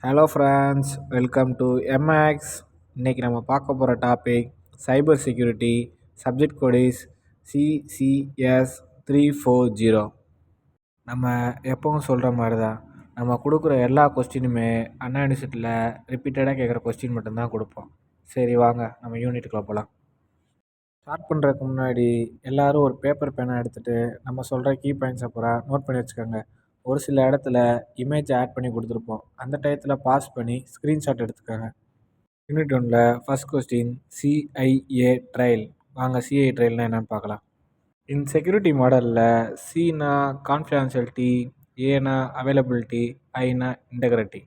Hello friends, welcome to MX. இன்றைக்கி நம்ம பார்க்க போகிற topic cyber security. Subject code is CCS 340. நம்ம எப்பவும் சொல்கிற மாதிரி தான், நம்ம கொடுக்குற எல்லா கொஸ்டினுமே அண்ணா யூனிவர்சிட்டியில் ரிப்பீட்டடாக கேட்குற கொஸ்டின் மட்டும்தான் கொடுப்போம். சரி வாங்க நம்ம யூனிட்டுக்குள்ளே போகலாம். ஸ்டார்ட் பண்ணுறதுக்கு முன்னாடி எல்லோரும் ஒரு பேப்பர் பேனை எடுத்துகிட்டு நம்ம சொல்கிற கீ பாயிண்ட்ஸை பூரா நோட் பண்ணி வச்சுக்கோங்க. ஒரு சில இடத்துல இமேஜ் ஆட் பண்ணி கொடுத்துருப்போம், அந்த டயத்தில் பாஸ் பண்ணி ஸ்க்ரீன்ஷாட் எடுத்துக்கோங்க. யூனிட் 1ல் ஃபஸ்ட் கொஸ்டின் CIA ட்ரையல். வாங்க CIA ட்ரையல்னால் என்னென்னு பார்க்கலாம். இந்த செக்யூரிட்டி மாடலில் சினா கான்ஃபிடென்ஷியாலிட்டி, ஏனா அவைலபிலிட்டி, ஐனா இன்டெகிரிட்டி.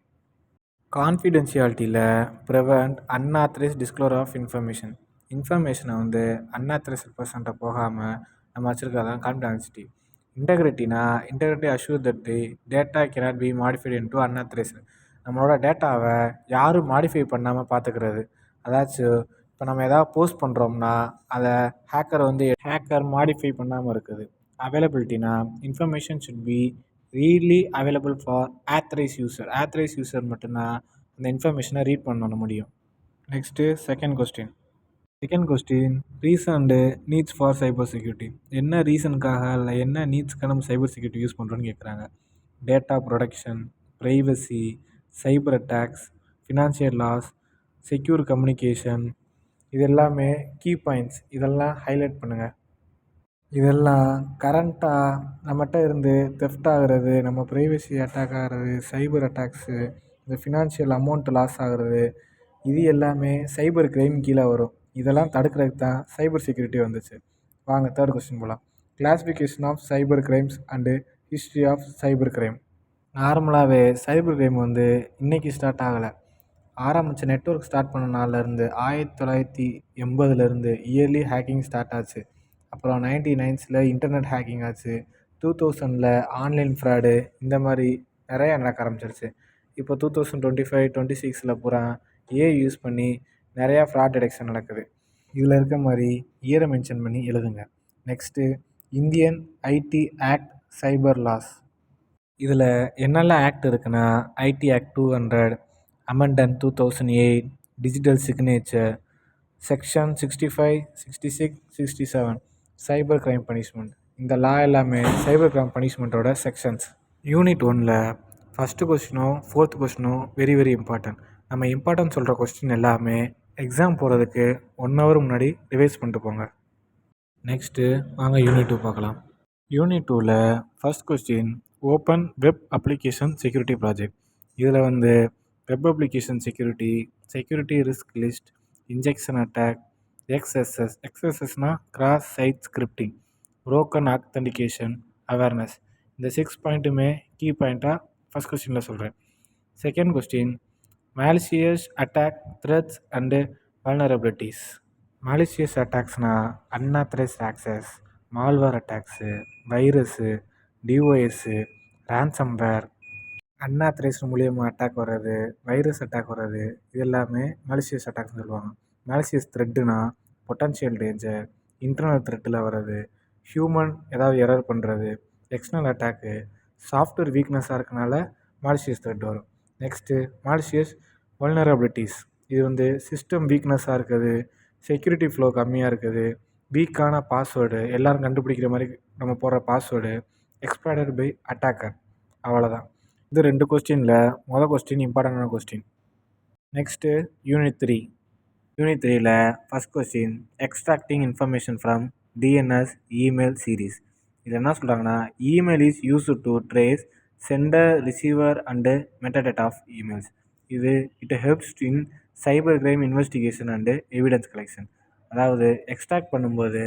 கான்ஃபிடென்ஷியாலிட்டியில் ப்ரிவெண்ட் அன்ஆத்தரைஸ்ட் டிஸ்க்ளோர் ஆஃப் இன்ஃபர்மேஷனை அன்ஆத்தரைஸ்ட் பர்சன்ட்ட போகாமல் நம்ம வச்சுருக்கதான் confidentiality. Integrity assure that the data cannot be modified into unauthorised. நம்மளோட டேட்டாவை யாரும் மாடிஃபை பண்ணாமல் பார்த்துக்கிறது. அதாச்சும் இப்போ நம்ம எதாவது போஸ்ட் பண்ணுறோம்னா அதை ஹேக்கர் மாடிஃபை பண்ணாமல் இருக்குது. அவைலபிலிட்டினா information should be readily available for authorise user மட்டும்தான் அந்த இன்ஃபர்மேஷனை ரீட் பண்ண முடியும். Next second question reason and needs for cyber security. என்ன ரீசனுக்காக இல்லை என்ன நீட்ஸ்க்காக நம்ம சைபர் செக்யூரிட்டி யூஸ் பண்ணுறோன்னு கேட்குறாங்க. Data protection, privacy, cyber attacks, financial loss, secure communication, இது எல்லாமே கீ பாயிண்ட்ஸ். இதெல்லாம் ஹைலைட் பண்ணுங்கள். இதெல்லாம் கரண்ட்டாக நம்மகிட்ட இருந்து தெஃப்ட் ஆகிறது, நம்ம ப்ரைவசி அட்டாக் ஆகிறது, சைபர் அட்டாக்ஸு, இந்த ஃபினான்ஷியல் அமௌண்ட் லாஸ் ஆகிறது, இது எல்லாமே சைபர் கிரைம் கீழே வரும். இதெல்லாம் தடுக்கிறதுக்கு தான் சைபர் செக்யூரிட்டி வந்துச்சு. வாங்க தேர்ட் கொஸ்டின் போகலாம். Classification of cyber crimes and history of cyber crime. நார்மலாகவே சைபர் கிரைம் இன்றைக்கி ஸ்டார்ட் ஆகலை. ஆரம்பித்த நெட்வொர்க் ஸ்டார்ட் பண்ண நாள்லேருந்து 1980 இயர்லி ஹேக்கிங் ஸ்டார்ட் ஆச்சு. அப்புறம் 1990s இன்டர்நெட் ஹேக்கிங் ஆச்சு. 2000 ஆன்லைன் ஃப்ராடு, இந்த மாதிரி நிறையா நடக்க ஆரம்பிச்சிருச்சு. இப்போ 2025, 26 பூரா ஏஐ யூஸ் பண்ணி நிறையா ஃப்ராட் டிடெக்ஷன் நடக்குது. இதில் இருக்க மாதிரி இயரை மென்ஷன் பண்ணி எழுதுங்க. Next Indian IT act cyber laws. இதில் என்னெல்லாம் ஆக்ட் இருக்குன்னா, IT act 200, amendment 2008, digital signature, section 65, 66, 67 cyber crime punishment. இந்த லா எல்லாமே சைபர் கிரைம் பனிஷ்மெண்ட்டோட செக்ஷன்ஸ். யூனிட் 1ல் ஃபஸ்ட்டு கொஸ்டினும் 4th கொஸ்டினும் வெரி வெரி இம்பார்ட்டன்ட். நம்ம இம்பார்ட்டன்ட் சொல்கிற கொஸ்டின் எல்லாமே எக்ஸாம் போகிறதுக்கு 1 hour முன்னாடி ரிவைஸ் பண்ணிட்டு போங்க. நெக்ஸ்ட்டு வாங்க யூனிட் 2 பார்க்கலாம். யூனிட் 2ல் first question open web application security project. இதில் web application security risk list, injection attack, எக்ஸ்எஸ்எஸ்னால் cross site scripting, broken authentication, awareness. இந்த 6 பாயிண்ட்டுமே கீ பாயிண்ட்டாக ஃபஸ்ட் கொஸ்டினில் சொல்கிறேன். Second question malicious attack threats and vulnerabilities. malicious அட்டாக்ஸ்னால் unauthorized access, malware attacks, virus, DOS, ransomware, unauthorized மூலியமாக attack வர்றது, virus attack வர்றது, இது எல்லாமே malicious அட்டாக்ஸ்னு சொல்லுவாங்க. malicious த்ரெட்டுனா பொட்டன்ஷியல் டேஞ்சர், இன்டர்னல் த்ரெட்டில் வர்றது, ஹியூமன் ஏதாவது எரர் பண்ணுறது, எக்ஸ்டர்னல் அட்டாக்கு, சாஃப்ட்வேர் வீக்னஸாக இருக்கனால malicious த்ரெட் வரும். Next malicious vulnerabilities. இது சிஸ்டம் வீக்னஸாக இருக்குது, செக்யூரிட்டி ஃப்ளோ கம்மியாக இருக்குது, வீக்கான பாஸ்வேர்டு, எல்லோரும் கண்டுபிடிக்கிற மாதிரி நம்ம போடுற பாஸ்வேர்டு, எக்ஸ்ப்ளாய்டட் பை அட்டாக்கர். அவ்வளோதான். இது 2 கொஸ்டினில் மொதல் கொஸ்டின் இம்பார்ட்டண்டான கொஸ்டின். நெக்ஸ்ட்டு யூனிட் 3ல் first question extracting information from DNS email series. இது என்ன சொல்கிறாங்கன்னா, email is used to trace sender, receiver and metadata of emails. It helps in cyber crime investigation and evidence collection. அதாவது extract பண்ணும்போது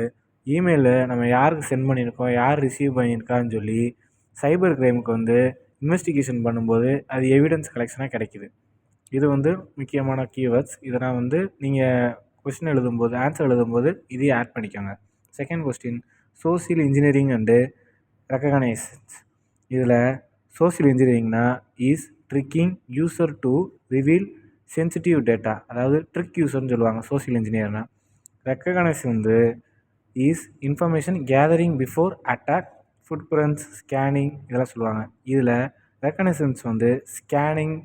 இமெயிலை நம்ம யாருக்கு send பண்ணியிருக்கோம், யார் ரிசீவ் பண்ணியிருக்கான்னு சொல்லி சைபர் கிரைமுக்கு இன்வெஸ்டிகேஷன் பண்ணும்போது அது எவிடன்ஸ் கலெக்ஷனாக கிடைக்கிது. இது முக்கியமான கீவேர்ட்ஸ். இதை நான் நீங்கள் கொஸ்டின் எழுதும்போது, ஆன்சர் எழுதும்போது இதையும் ஆட் பண்ணிக்கோங்க. Second question social engineering and reconnaissance. இதில் சோசியல் இன்ஜினியரிங்னா is tricking user to reveal sensitive data, அதாவது ட்ரிக் யூசர்னு சொல்லுவாங்க சோசியல் இன்ஜினியர்னால். Reconnaissance is information gathering before attack, footprints, scanning, இதெல்லாம் சொல்லுவாங்க. இதில் ரெக்கக்னைசன்ஸ் ஸ்கேனிங்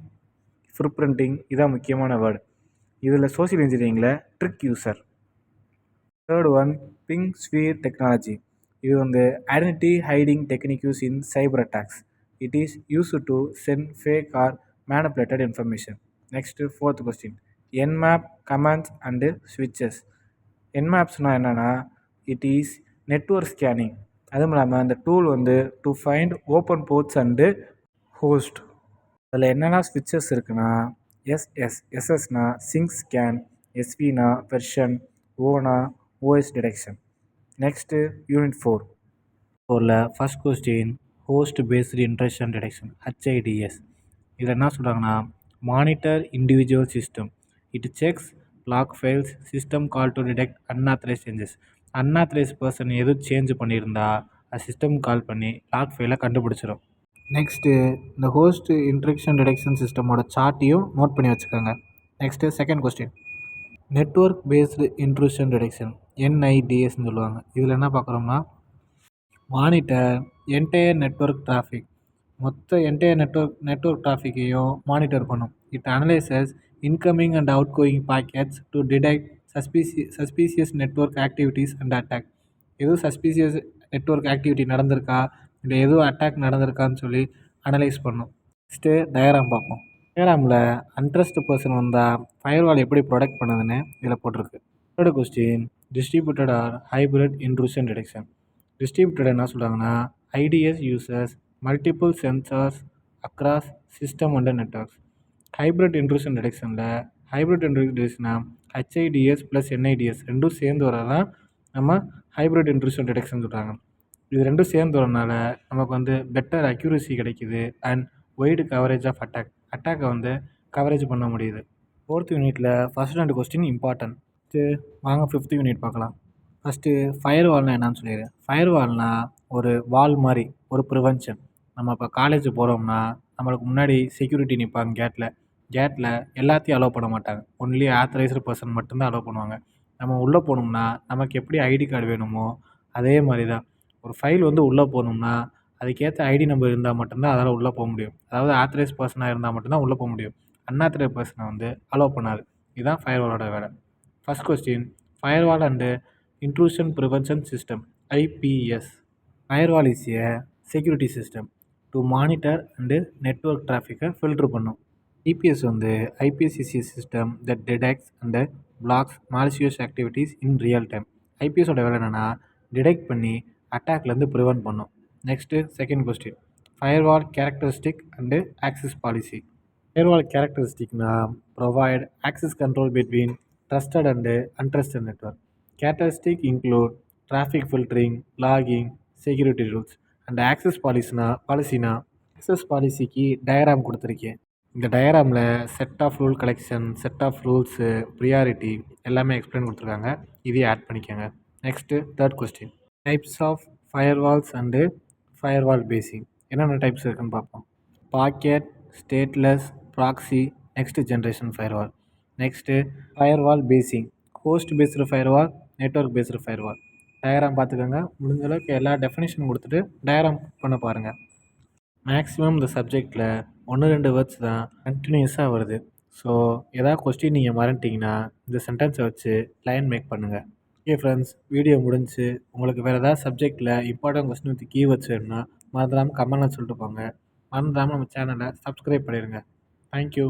ஃபுட் பிரிண்டிங் இதான் முக்கியமான வேர்டு. இதில் சோஷியல் இன்ஜினியரிங்கில் trick user. Third one ping spear technology. இது வந்து identity hiding technique use in cyber attacks. It is used to send fake or manipulated information. Next fourth question Nmap commands and ஸ்விட்சஸ். என்மேப்ஸ்னால் என்னென்னா it is network scanning. அதுவும் இல்லாமல் அந்த tool வந்து to find open ports and host. அதில் என்னென்ன ஸ்விட்சஸ் இருக்குன்னா எஸ்எஸ்னா சிங்க் ஸ்கேன், எஸ்வினா வெர்ஷன், ஓனா ஓஎஸ் டிடெக்ஷன். நெக்ஸ்ட்டு யூனிட் 4ல் first question host based intrusion detection HIDS. இதில் என்ன சொல்கிறாங்கன்னா monitor individual system. It checks log files system call to detect unauthorised changes. Unauthorised person எதுவும் சேஞ்ச் பண்ணியிருந்தா அது சிஸ்டம் கால் பண்ணி லாக் ஃபைலை கண்டுபிடிச்சிடும். நெக்ஸ்ட்டு இந்த ஹோஸ்ட் இன்ட்ரக்ஷன் டிடெக்ஷன் சிஸ்டமோட சார்ட்டையும் நோட் பண்ணி வச்சுக்கோங்க. Next second question network based intrusion detection NIDSன்னு சொல்லுவாங்க. இதில் என்ன பார்க்குறோம்னா மானிட்டர் என்டையர் நெட்வொர்க் டிராஃபிக். மொத்த என்டையர் நெட்வொர்க் டிராஃபிக்கையும் மானிட்டர் பண்ணும். It analyses incoming and outgoing packets to detect suspicious network activities and attack. எதுவும் சஸ்பீசியஸ் நெட்வொர்க் ஆக்டிவிட்டி நடந்திருக்கா இல்லை எதுவும் அட்டாக் நடந்திருக்கான்னு சொல்லி அனலைஸ் பண்ணும். நெக்ஸ்ட்டு டயக்ராம் பார்ப்போம். டயக்ராமில் அன்ட்ரஸ்ட் பர்சன் வந்தால் ஃபயர்வால் எப்படி ப்ரொடெக்ட் பண்ணுதுன்னு இதில் போட்டிருக்கு. Third question distributed or hybrid intrusion detection. Distributed என்ன சொல்கிறாங்கன்னா IDS users multiple sensors across system and networks. Hybrid intrusion டிடெக்ஷனில் ஹைப்ரிட் இன்ட்ரூஷன்னா HIDS ப்ளஸ் NIDS ரெண்டும் சேர்ந்து வரதான் நம்ம ஹைப்ரிட் இன்ட்ரூஷன் டிடெக்ஷன் சொல்கிறாங்க. இது ரெண்டும் சேர்ந்து வரனால நமக்கு வந்து பெட்டர் அக்யூரசி கிடைக்குது அண்ட் ஒய்டு கவரேஜ் ஆஃப் அட்டாக்கை வந்து கவரேஜ் பண்ண முடியுது. ஃபோர்த் யூனிட்டில் ஃபஸ்ட் 2 கொஸ்டின் இம்பார்ட்டன்ட். வாங்க 5th யூனிட் பார்க்கலாம். ஃபஸ்ட்டு ஃபயர்வால்னால் என்னன்னு சொல்லிடுறேன். ஃபயர்வால்னால் ஒரு வால் மாதிரி ஒரு ப்ரிவென்ஷன். நம்ம இப்போ காலேஜ் போகிறோம்னா நம்மளுக்கு முன்னாடி செக்யூரிட்டி நிற்பாங்க கேட்டில் எல்லாத்தையும் அலோவ் பண்ண மாட்டாங்க. ஒன்லி ஆத்தரைஸ்டு பர்சன் மட்டும்தான் அலோவ் பண்ணுவாங்க. நம்ம உள்ளே போகணும்னா நமக்கு எப்படி ஐடி கார்டு வேணுமோ அதே மாதிரி தான் ஒரு ஃபைல் வந்து உள்ளே போகணும்னா அதுக்கேற்ற ஐடி நம்பர் இருந்தால் மட்டும்தான் அதனால் உள்ளே போக முடியும். அதாவது ஆத்தரைஸ் பர்சனாக இருந்தால் மட்டும்தான் உள்ளே போக முடியும். அன்ஆத்தரைஸ் பர்சனை வந்து அலோவ் பண்ணாது. இதுதான் ஃபயர்வாலோட வேலை. First question firewall and intrusion prevention system IPS. Firewall is a security system to monitor and network டிராஃபிக்கை ஃபில்ட்ரு பண்ணும். IPS வந்து IPS is a system that detects and blocks malicious activities in real time. IPSோட வேலை என்னென்னா detect பண்ணி அட்டாக்லேருந்து prevent பண்ணும். Next second question firewall characteristic and access policy. Firewall கேரக்டரிஸ்டிக்னா provide access control between trusted and untrusted network. Characteristic include traffic filtering, logging, security rules and ஆக்சஸ் பாலிசினா access பாலிசிக்கு டயக்ராம் கொடுத்துருக்கேன். இந்த டயக்ராமில் set of rule collection, set of rules, priority எல்லாமே explain கொடுத்துருக்காங்க. இதையும் ஆட் பண்ணிக்கோங்க. Next third question types of firewalls and firewall basing. என்னென்ன டைப்ஸ் இருக்குன்னு பார்ப்போம். Packet, stateless, proxy, next generation firewall. Next firewall basing, host based firewall, network based firewall. Diagram பார்த்துக்கோங்க. முடிஞ்ச அளவுக்கு எல்லா டெஃபினேஷன் கொடுத்துட்டு டயக்ராம் பண்ண பாருங்கள். மேக்ஸிமம் இந்த சப்ஜெக்டில் 1-2 வேர்ட்ஸ் தான் கண்டினியூஸாக வருது. ஸோ எதாவது கொஸ்டின் நீங்கள் மறந்துட்டிங்கன்னா இந்த சென்டென்ஸை வச்சு லைன் மேக் பண்ணுங்கள். ஓகே ஃப்ரெண்ட்ஸ், வீடியோ முடிஞ்சு. உங்களுக்கு வேறு ஏதாவது சப்ஜெக்டில் இம்பார்ட்டன்ட் கொஸ்டின் வித் கீவேர்ட்ஸ் வேணும்னா மறந்துடாமல் கமெண்ட்டில் சொல்லிட்டு போங்க. மறந்துடாமல் நம்ம சேனலை சப்ஸ்கிரைப் பண்ணிடுங்க. தேங்க்யூ.